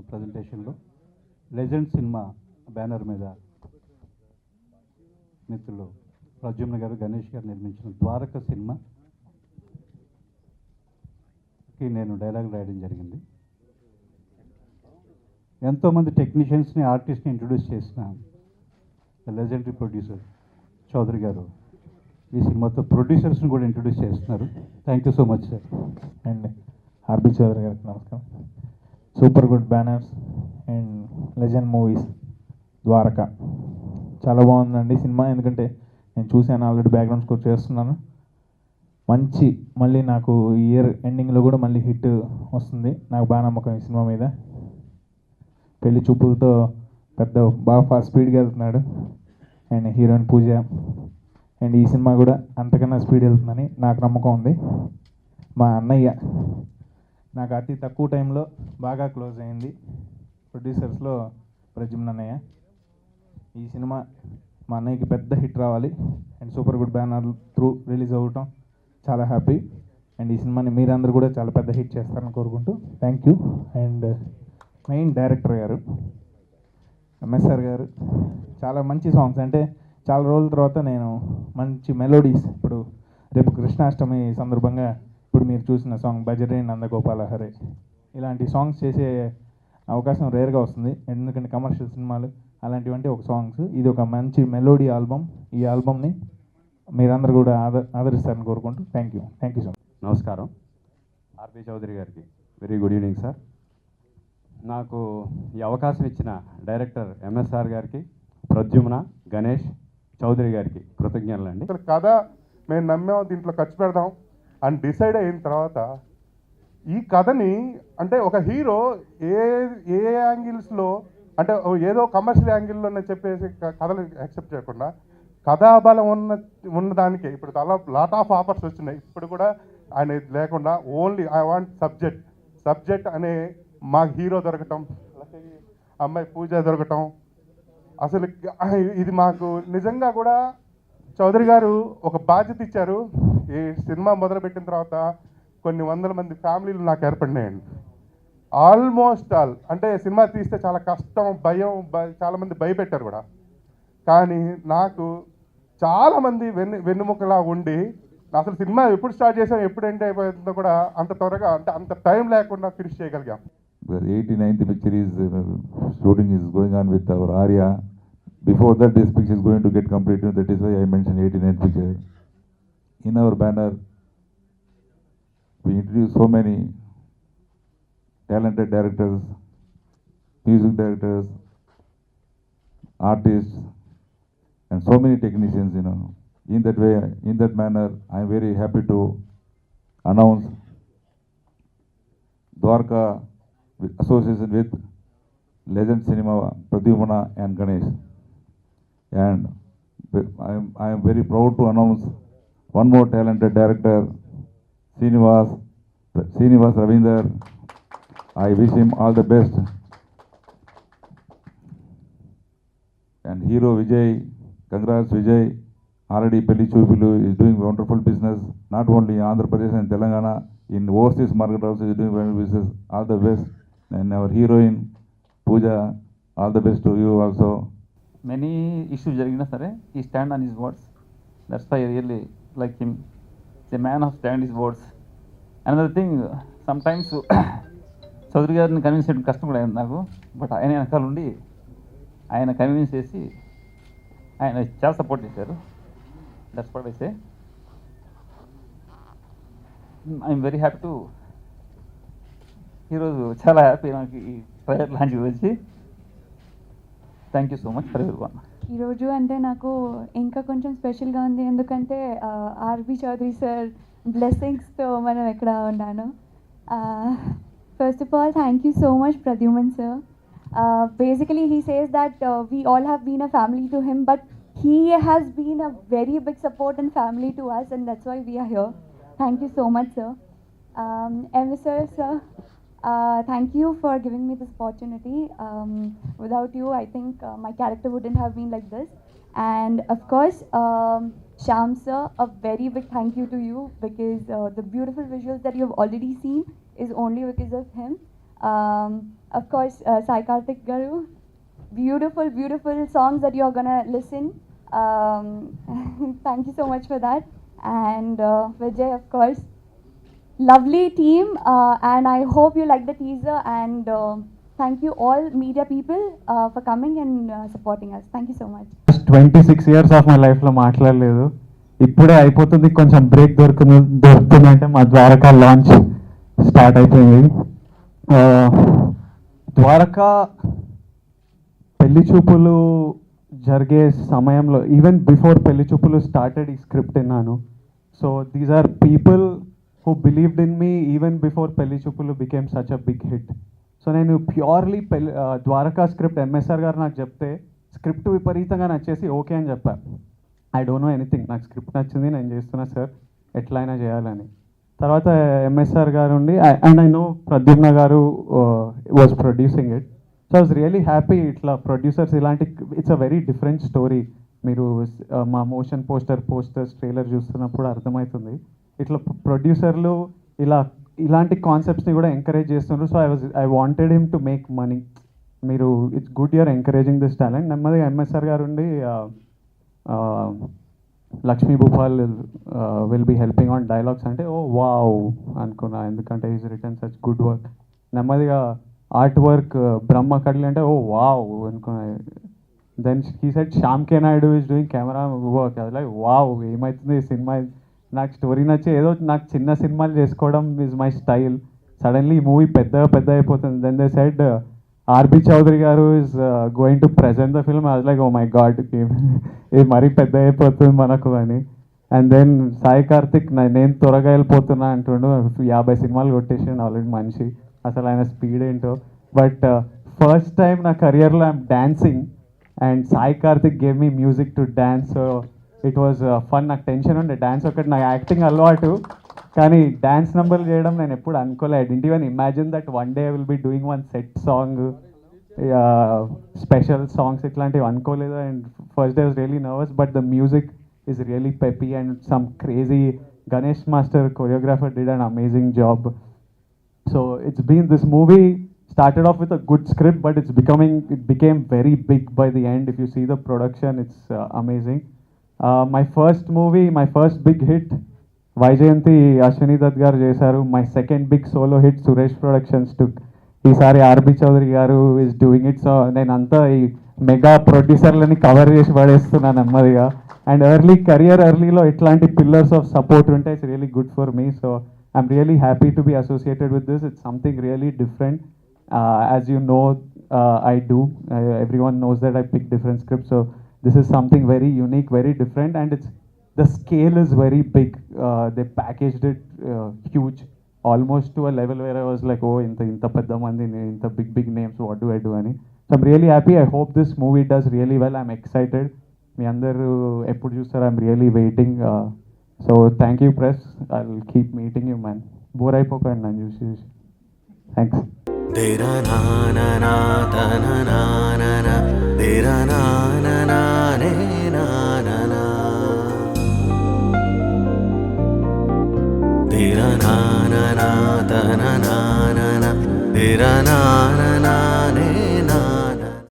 ప్రజెంటేషన్లో legend cinema banner మీద మిత్రులు ప్రద్యుమ్న గారు, గణేష్ గారు నిర్మించిన ద్వారక సినిమాకి నేను డైలాగ్ రాయడం జరిగింది. ఎంతోమంది టెక్నీషియన్స్ని, ఆర్టిస్ట్ని ఇంట్రొడ్యూస్ చేసిన లెజెండరీ ప్రొడ్యూసర్ చౌదరి గారు ఈ సినిమాతో ప్రొడ్యూసర్స్ని కూడా ఇంట్రొడ్యూస్ చేస్తున్నారు. Thank you so much sir. And R B Chowdary గారికి నమస్కారం. Super good banners and legend movies ద్వారక చాలా బాగుందండి సినిమా. ఎందుకంటే నేను చూశాను, ఆల్రెడీ బ్యాక్గ్రౌండ్ స్కోర్ చేస్తున్నాను. మంచి మళ్ళీ నాకు ఇయర్ ఎండింగ్లో కూడా మళ్ళీ హిట్ వస్తుంది. నాకు బాగా నమ్మకం ఈ సినిమా మీద. పెళ్లి చూపులతో బాగా ఫాస్ట్ స్పీడ్గా వెళ్తున్నాడు అండ్ హీరోయిన్ పూజ. అండ్ ఈ సినిమా కూడా అంతకన్నా స్పీడ్ వెళ్తుందని నాకు నమ్మకం ఉంది. మా అన్నయ్య నాకు అతి తక్కువ టైంలో బాగా క్లోజ్ అయింది. ప్రొడ్యూసర్స్లో ప్రద్యుమ్న అన్నయ్య. ఈ సినిమా మా అన్నయ్యకి పెద్ద హిట్ రావాలి and super good banner through release అవ్వటం చాలా హ్యాపీ. అండ్ ఈ సినిమాని మీరందరూ కూడా చాలా పెద్ద హిట్ చేస్తారని కోరుకుంటూ thank you. And main director గారు ఎంఎస్ఆర్ గారు చాలా మంచి సాంగ్స్, అంటే చాలా రోజుల తర్వాత నేను మంచి మెలోడీస్, ఇప్పుడు రేపు కృష్ణాష్టమి సందర్భంగా ఇప్పుడు మీరు చూసిన సాంగ్ బజరే నందగోపాల హరే, ఇలాంటి సాంగ్స్ చేసే అవకాశం రేర్గా వస్తుంది. ఎందుకంటే కమర్షియల్ సినిమాలు అలాంటివంటి ఒక సాంగ్స్, ఇది ఒక మంచి మెలోడీ ఆల్బమ్. ఈ ఆల్బమ్ని మీరందరూ కూడా ఆదరిస్తారని కోరుకుంటూ థ్యాంక్ యూ సో మచ్. నమస్కారం. ఆర్బి చౌదరి గారికి వెరీ గుడ్ ఈవినింగ్ సార్. నాకు ఈ అవకాశం ఇచ్చిన డైరెక్టర్ ఎంఎస్ఆర్ గారికి, ప్రద్యుమ్న, గణేష్, చౌదరి గారికి కృతజ్ఞతలండి. కథ మేము నమ్మాం, దీంట్లో ఖర్చు పెడదాం అని డిసైడ్ అయిన తర్వాత ఈ కథని అంటే ఒక హీరో ఏ ఏ యాంగిల్స్లో, అంటే ఏదో కమర్షియల్ యాంగిల్లోనే చెప్పేసి కథలు యాక్సెప్ట్ చేయకుండా కథాబలం ఉన్నదానికే ఇప్పుడు చాలా లాట్ ఆఫ్ ఆఫర్స్ వచ్చినాయి. ఇప్పుడు కూడా ఆయన లేకుండా ఓన్లీ ఐ వాంట్ సబ్జెక్ట్ అనే మాకు హీరో దొరకటం, అమ్మాయి పూజ దొరకటం, అసలు ఇది మాకు నిజంగా కూడా చౌదరి గారు ఒక బాధ్యత ఇచ్చారు. ఈ సినిమా మొదలుపెట్టిన తర్వాత కొన్ని వందల మంది ఫ్యామిలీలు నాకు ఏర్పడినాయండి. ఆల్మోస్ట్ ఆల్ అంటే సినిమా తీస్తే చాలా కష్టం, భయం, చాలామంది భయపెట్టారు కూడా. కానీ నాకు చాలామంది వెన్నుముకలా ఉండి అసలు సినిమా ఎప్పుడు స్టార్ట్ చేసాం, ఎప్పుడు ఎండ్ అయిపోతుందో కూడా అంత త్వరగా, అంటే అంత టైం లేకుండా ఫినిష్ చేయగలిగాం. 89th picture is shooting is going on with our Arya. Before that, this picture is going to get completed. That is why I mentioned 89th picture. In our banner, we introduce so many talented directors, music directors, artists, and so many technicians. In that way, in that manner, I am very happy to announce Dwarka with association with Legend Cinema, Pradyumna and Ganesh. And I am very proud to announce one more talented director, Srinivas Ravinder. I wish him all the best. And hero Vijay, congrats Vijay. Already Pelli Chupulu is doing wonderful business, not only in Andhra Pradesh and Telangana, in overseas market also is doing wonderful business. All the best. And our heroine Pooja, all the best to you also. Many issues jarigina sare, he stand on his words. That's why I really like him. He's a man of stand his words. Another thing, sometimes Chowdary గారిని convince చేయడం కష్టం కూడా అయింది నాకు. But ఆయన వెనకాల ఉండి ఆయన కన్విన్స్ చేసి ఆయన చాలా సపోర్ట్ చేశారు. That's what I say. I'm very happy to, ఈరోజు చాలా హ్యాపీ నాకు ఈ ట్రైలర్ లాంచ్ గురించి. Thank you so much for everyone. ఈరోజు అంటే నాకు ఇంకా కొంచెం స్పెషల్గా ఉంది, ఎందుకంటే ఆర్బి చౌదరి సార్ బ్లెస్సింగ్స్తో మనం ఎక్కడ ఉన్నాను. First of all thank you so much Pradyuman sir. Basically he says that we all have been a family to him, but he has been a very big support and family to us, and that's why we are here. Thank you so much sir. MSR sir, thank you for giving me this opportunity. Without you I think my character wouldn't have been like this. And of course Shyam sir, a very big thank you to you, because the beautiful visuals that you have already seen is only because of him. of course, Sai Karthik Garu. Beautiful, beautiful songs that you're gonna listen. Thank you so much for that. And Vijay, of course. Lovely team, and I hope you like the teaser. And thank you all media people for coming and supporting us. Thank you so much. 26 years of my లైఫ్లో మాట్లాడలేదు. ఇప్పుడే అయిపోతుంది, కొంచెం break దొరుకుతుందంటే మా Dwaraka launch start అయిపోయింది. ద్వారకా పెళ్లి చూపులు జరిగే సమయంలో, ఈవెన్ బిఫోర్ పెళ్లి చూపులు స్టార్టెడ్ ఈ స్క్రిప్ట్ విన్నాను. So these are people who believed in me even before Pelli Chupulu became such a big hit. So నేను ప్యూర్లీ ద్వారకా స్క్రిప్ట్ ఎంఎస్ఆర్ గారు నాకు చెప్తే స్క్రిప్ట్ విపరీతంగా నచ్చేసి ఓకే అని చెప్పాను. ఐ డోంట్ నో ఎనీథింగ్, నాకు స్క్రిప్ట్ నచ్చింది, నేను చేస్తున్నా సార్, ఎట్లయినా చేయాలని. తర్వాత ఎంఎస్ఆర్ గారు ఉండి, అండ్ ఐ నో ప్రద్యుమ్న గారు was producing it. So I was really happy. ఇట్లా ప్రొడ్యూసర్స్ ఇలాంటి, it's a very different story. మీరు మా మోషన్ పోస్టర్స్ ట్రైలర్ చూస్తున్నప్పుడు అర్థమవుతుంది. ఇట్లా ప్రొడ్యూసర్లు ఇలాంటి కాన్సెప్ట్స్ని కూడా ఎంకరేజ్ చేస్తున్నారు. So I wanted him to make money. మీరు it's good your encouraging this talent. నెమ్మదిగా ఎంఎస్ఆర్ గారు ఉండి Lakshmi Bhupal will be helping on dialogues అంటే ఓ వావ్ అనుకున్నా, ఎందుకంటే is return such good work. నెమ్మదిగా ఆర్ట్ వర్క్ బ్రహ్మ కడ్లి అంటే ఓ వావ్ అనుకున్నా. Then he said Shyam K Naidu is doing camera work. అది లైక్ వావ్, ఏమవుతుంది ఈ సినిమా. నాకు స్టోరీ నచ్చి ఏదో నాకు చిన్న సినిమాలు చేసుకోవడం ఈజ్ మై స్టైల్. సడన్లీ ఈ మూవీ పెద్ద అయిపోతుంది. Then they said RB Chowdary garu is going to present the film. అది లైక్ ఓ మై గాడ్, ఇది మరీ పెద్ద అయిపోతుంది మనకు అని. అండ్ దెన్ సాయి కార్తిక్ నేను త్వరగా వెళ్ళిపోతున్నా అంటుండు. 50 సినిమాలు కొట్టేసాడు ఆల్రెడీ మనిషి, అసలు ఆయన స్పీడ్ ఏంటో. బట్ ఫస్ట్ టైం నా కెరియర్లో I'm dancing and Sai Karthik gave me music to dance. So it was fun. నాకు టెన్షన్ ఉండే డాన్స్ ఒకటి, నాకు యాక్టింగ్ అలవాటు, కానీ డాన్స్ నెంబర్లు చేయడం నేను ఎప్పుడు అనుకోలే. I didn't even imagine that one day I will be doing one set song, special songs ఇట్లాంటివి అనుకోలేదు. And first day was really nervous, but the music is really peppy and some crazy. Ganesh master choreographer did an amazing job. So it's been, this movie started off with a good script, but it became very big by the end. If you see the production, it's amazing. My first movie, my first big hit, Vaijayanti Ashwini Dutt garu chesaru. My second big solo hit, Suresh Productions took. ఈసారి RB Chowdary garu is doing it. So నేను అంతా ఈ mega ప్రొడ్యూసర్లని cover చేసి పడేస్తున్నాను నెమ్మదిగా. And ఎర్లీలో ఇట్లాంటి pillars of support ఉంటే it's really good for me. So I'm really happy to be associated with this. It's something really different. As you know, I do. Everyone knows that I pick different scripts. So this is something very unique, very different, and the scale is very big. They packaged it huge, almost to a level where I was like, oh, inta pedda mandi, inta big names. What do I do? Ani. So I'm really happy. I hope this movie does really well. I'm excited. Me andaru eppudu chustaru. I'm really waiting. So thank you, press. I'll keep meeting you, man. Bore అయిపోకండి నన్ను చూసి. Thanks. Dera na na na ta na na na na, dera na na na ne na na na, dera na na na ta na na na na, dera na na